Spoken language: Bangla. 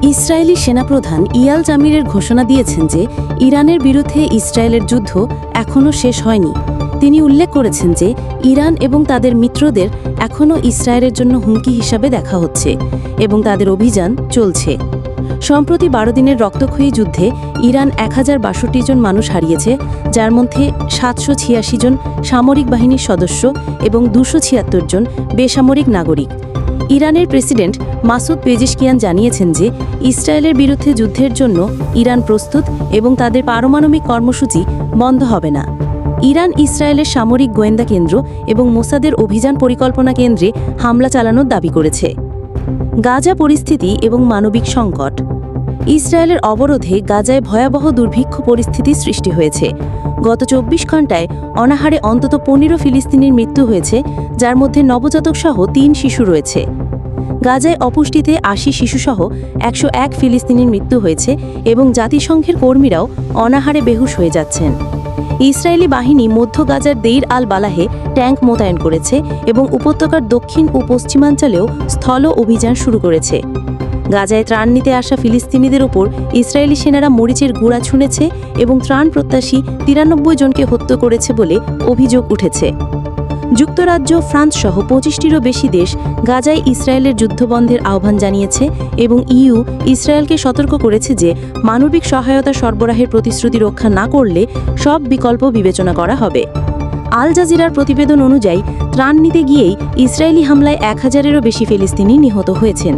ইসরায়েলি সেনাপ্রধান ইয়াল জামিরের ঘোষণা দিয়েছেন যে ইরানের বিরুদ্ধে ইসরায়েলের যুদ্ধ এখনও শেষ হয়নি। তিনি উল্লেখ করেছেন যে ইরান এবং তাদের মিত্রদের এখনও ইসরায়েলের জন্য হুমকি হিসাবে দেখা হচ্ছে এবং তাদের অভিযান চলছে। সম্প্রতি ১২ দিনের রক্তক্ষয়ী যুদ্ধে ইরান ১,০৬২ জন মানুষ হারিয়েছে, যার মধ্যে ৭৮৬ জন সামরিক বাহিনীর সদস্য এবং ২৭৬ জন বেসামরিক নাগরিক। ইরানের প্রেসিডেন্ট মাসুদ পেজেশকিয়ান জানিয়েছেন যে ইসরায়েলের বিরুদ্ধে যুদ্ধের জন্য ইরান প্রস্তুত এবং তাদের পারমাণবিক কর্মসূচি বন্ধ হবে না। ইরান ইসরায়েলের সামরিক গোয়েন্দা কেন্দ্র এবং মোসাদের অভিযান পরিকল্পনা কেন্দ্রে হামলা চালানোর দাবি করেছে। গাজা পরিস্থিতি এবং মানবিক সংকট। ইসরায়েলের অবরোধে গাজায় ভয়াবহ দুর্ভিক্ষ পরিস্থিতি সৃষ্টি হয়েছে। গত ২৪ ঘণ্টায় অনাহারে অন্তত ১৫ ফিলিস্তিনির মৃত্যু হয়েছে, যার মধ্যে নবজাতক সহ ৩ শিশু রয়েছে। গাজায় অপুষ্টিতে ৮০ শিশুসহ ১০১ ফিলিস্তিনির মৃত্যু হয়েছে এবং জাতিসংঘের কর্মীরাও অনাহারে বেহুশ হয়ে যাচ্ছেন। ইসরায়েলি বাহিনী মধ্য গাজার দেইর আল বালাহে ট্যাঙ্ক মোতায়েন করেছে এবং উপত্যকার দক্ষিণ ও পশ্চিমাঞ্চলেও স্থল অভিযান শুরু করেছে। গাজায় ত্রাণ নিতে আসা ফিলিস্তিনিদের ওপর ইসরায়েলি সেনারা মরিচের গুঁড়া ছুঁড়েছে এবং ত্রাণ প্রত্যাশী ৯৩ জনকে হত্যা করেছে বলে অভিযোগ উঠেছে। যুক্তরাজ্য, ফ্রান্স সহ ২৫টিরও বেশি দেশ গাজায় ইসরায়েলের যুদ্ধবন্ধের আহ্বান জানিয়েছে এবং ইইউ ইসরায়েলকে সতর্ক করেছে যে মানবিক সহায়তা সরবরাহের প্রতিশ্রুতি রক্ষা না করলে সব বিকল্প বিবেচনা করা হবে। আল জাজিরার প্রতিবেদন অনুযায়ী ত্রাণ নিতে গিয়েই ইসরায়েলি হামলায় ১,০০০-এরও বেশি ফিলিস্তিনি নিহত হয়েছেন।